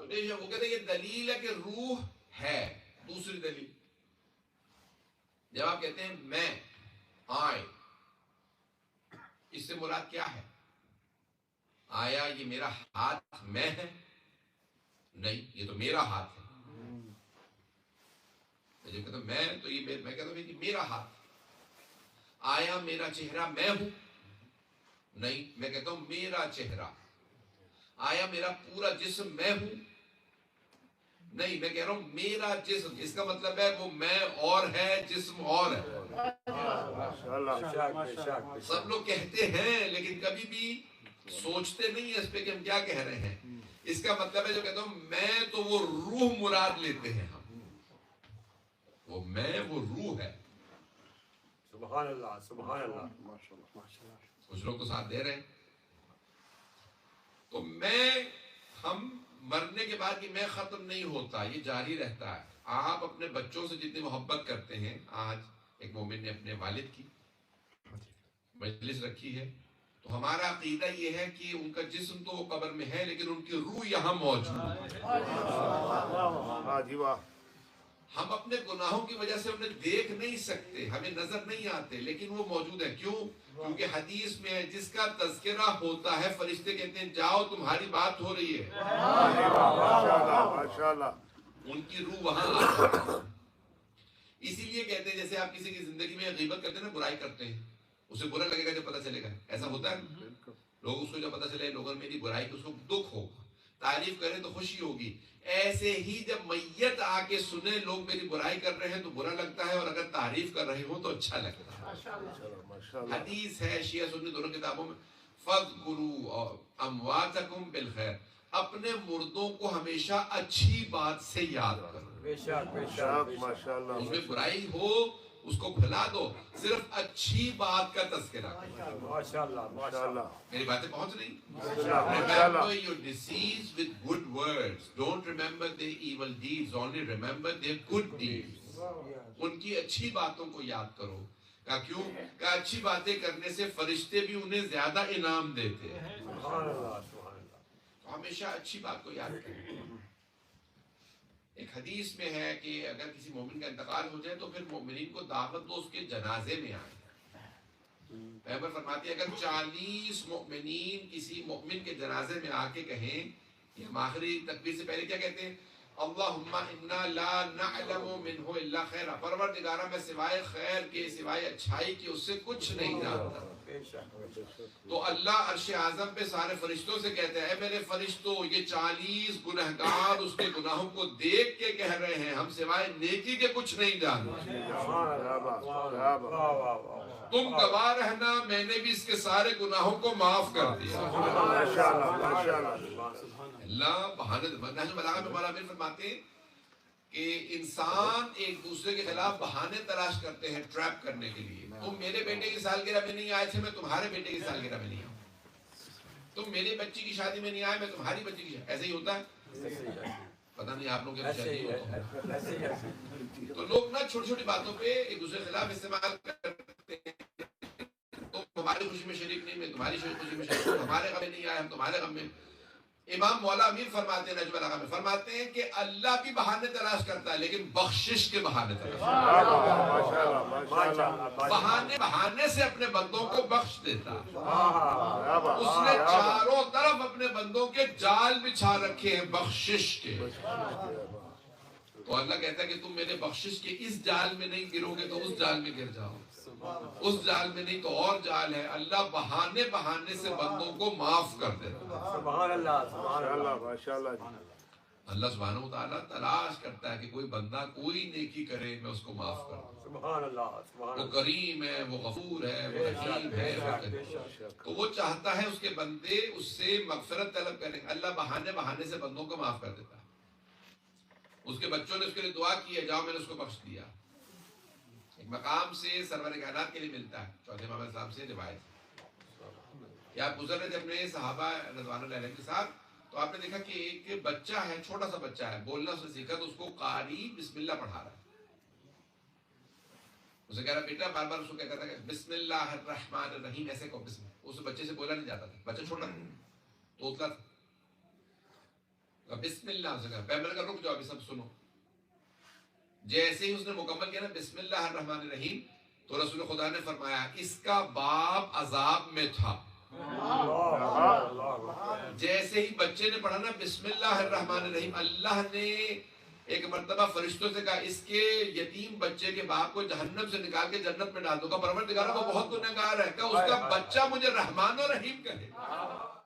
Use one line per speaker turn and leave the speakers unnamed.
وہ کہتے ہیں یہ دلیل ہے کہ روح ہے. دوسری دلیل جب آپ کہتے ہیں میں آئے، اس سے مراد کیا ہے؟ آیا یہ میرا ہاتھ میں ہے؟ نہیں، یہ تو میرا ہاتھ ہے. جب کہتا ہوں میں تو یہ میں کہتا ہوں یہ میرا ہاتھ. آیا میرا چہرہ میں ہوں؟ نہیں، میں کہتا ہوں میرا چہرہ. آیا میرا پورا جسم میں ہوں؟ نہیں، میں کہہ رہا ہوں میرا جسم. اس کا مطلب ہے وہ میں اور ہے، جسم اور ہے. سب لوگ کہتے ہیں لیکن کبھی بھی سوچتے نہیں ہیں اس پہ کہ ہم کیا کہہ رہے ہیں. اس کا مطلب ہے جو کہتا ہوں میں تو وہ روح مراد لیتے ہیں ہم. وہ میں وہ روح ہے.
سبحان اللہ سبحان اللہ.
کچھ لوگ تو ساتھ دے رہے ہیں. تو میں ہم مرنے کے بعد یہ میں ختم نہیں ہوتا، یہ جاری رہتا ہے. آپ اپنے بچوں سے جتنی محبت کرتے ہیں، آج ایک مومن نے اپنے والد کی مجلس رکھی ہے، تو ہمارا عقیدہ یہ ہے کہ ان کا جسم تو وہ قبر میں ہے لیکن ان کی روح یہاں موجود ہے. ہم اپنے گناہوں کی وجہ سے انہیں دیکھ نہیں سکتے، ہمیں نظر نہیں آتے، لیکن وہ موجود ہے. کیوں؟ کیونکہ حدیث میں ہے جس کا تذکرہ ہوتا ہے فرشتے کہتے ہیں جاؤ تمہاری بات ہو رہی ہے. ان کی روح وہاں آتی ہے. اسی لیے کہتے ہیں جیسے آپ کسی کی زندگی میں غیبت کرتے ہیں نا، برائی کرتے ہیں، اسے برا لگے گا جب پتہ چلے گا. ایسا ہوتا ہے لوگ اس کو جب پتہ چلے لوگوں نے میری برائی کی، اس کو دکھ ہوگا. تعریف کریں تو خوشی ہوگی. ایسے ہی جب میت آ کے سنے لوگ میری برائی کر رہے ہیں تو برا لگتا ہے، اور اگر تعریف کر رہے ہوں تو اچھا لگتا ہے. حدیث ہے شیعہ سنی دونوں کتابوں میں، فَاذْكُرُوا أَمْوَاتَكُمْ بِالْخَيْرِ، اپنے مردوں کو ہمیشہ اچھی بات سے یاد کرو. اس میں برائی ہو اس کو بھلا دو، صرف اچھی بات کا تذکرہ کرو. میری باتیں پہنچ رہی؟ Remember your deceased with good words. Don't remember their evil deeds. Only remember their good deeds. ان کی اچھی باتوں کو یاد کرو. کہا کیوں؟ کہا اچھی باتیں کرنے سے فرشتے بھی انہیں زیادہ انعام دیتے ہیں. ہمیشہ اچھی بات کو یاد کریں. ایک حدیث میں ہے کہ اگر کسی مومن کا انتقال ہو جائے تو پھر مومنین کو دعوت دو اس کے جنازے میں آئیں. پیغمبر فرماتے ہیں اگر 40 مومنین کسی مومن کے جنازے میں آ کے کہیں، یہ ہم آخری تکبیر سے پہلے کیا کہتے ہیں؟ اللہم انا لا نعلم منہ الا خیرا، پروردگارہ میں سوائے خیر کے، سوائے اچھائی کے اس سے کچھ نہیں جانتا. تو اللہ عرش اعظم پہ سارے فرشتوں سے کہتے ہیں اے میرے فرشتوں، یہ 40 گنہگار اس کے گناہوں کو دیکھ کے کہہ رہے ہیں ہم سوائے نیکی کے کچھ نہیں جانتے. تم گواہ رہنا میں نے بھی اس کے سارے گناہوں کو معاف کر دیا. اللہ بہانے نہج بلاغہ میں مولانا امیر فرماتے ہیں کہ انسان ایک دوسرے کے خلاف بہانے تلاش کرتے ہیں ٹریپ کرنے کے لیے. تم میرے بیٹے کی سالگرہ میں نہیں آئے تھے، میں تمہارے بیٹے کی سالگرہ میں نہیں آؤں. تم میری بچی کی شادی میں نہیں آئے، میں تمہاری بچی کی شادی. ایسے ہی ہوتا ہے. پتہ نہیں آپ لوگ کے شادی ہوتا ہے تو لوگ نا چھوٹی چھوٹی باتوں پہ ایک دوسرے کے خلاف استعمال کرتے ہیں. تم ہماری خوشی میں شریک نہیں، میں تمہاری خوشی میں شریک. ہمارے غم میں نہیں آئے، ہم تمہارے غم میں. امام مولا امیر فرماتے ہیں نجم العقا میں، فرماتے ہیں کہ اللہ بھی بہانے تلاش کرتا ہے لیکن بخشش کے بہانے تلاش کرتا ہے. بہانے سے اپنے بندوں کو بخش دیتا. اس نے چاروں طرف اپنے بندوں کے جال بچھا رکھے ہیں بخشش کے. تو اللہ کہتا ہے کہ تم میرے بخشش کے اس جال میں نہیں گرو گے تو اس جال میں گر جاؤ. اس جال میں نہیں تو اور جال ہے. اللہ بہانے بہانے سے بندوں کو معاف کر دیتا.
سبحان اللہ سبحان اللہ ماشاءاللہ.
اللہ سبحانہ وتعالیٰ تلاش کرتا ہے کہ کوئی بندہ کوئی نیکی کرے میں اس کو معاف کر دوں.
سبحان اللہ سبحان اللہ.
وہ کریم ہے، وہ غفور ہے، وہ رحیم ہے. تو وہ چاہتا ہے اس کے بندے اس سے مغفرت طلب کریں. اللہ بہانے بہانے سے بندوں کو معاف کر دیتا ہے. اس کے بچوں نے اس کے لیے دعا کی ہے، جاؤ میں نے اس کو بخش دیا. ایک مقام سے سرور کائنات کے لیے ملتا ہے. چوتھے امام السلام سے روایت کہ آپ گزر رہے تھے اپنے صحابہ رضوان اللہ علیہ کے ساتھ، تو آپ نے دیکھا کہ ایک بچہ ہے، چھوٹا سا بچہ ہے، بولنا اس نے سیکھا تو اس کو قاری بسم اللہ پڑھا رہا ہے. اسے کہہ رہا بیٹا بار بار اس کو کہتا تھا کہ بسم اللہ الرحمن الرحیم ایسے کو بسم. اس بچے سے بولا نہیں جاتا تھا، بچہ چھوٹا تھا، توتلا تھا. بسم اللہ سے کہا. پیغمبر کا رک جاؤ ابھی سب سنو. جیسے ہی اس نے مکمل کیا نا بسم اللہ الرحمن الرحیم تو رسول خدا نے فرمایا اس کا باپ عذاب میں تھا. جیسے ہی بچے نے پڑھا نا بسم اللہ الرحمن الرحیم اللہ نے ایک مرتبہ فرشتوں سے کہا اس کے یتیم بچے کے باپ کو جہنم سے نکال کے جنت میں ڈال دو. پروردگار وہ بہت گنہگار ہے کہ اس کا بچہ مجھے رحمان و رحیم کہے.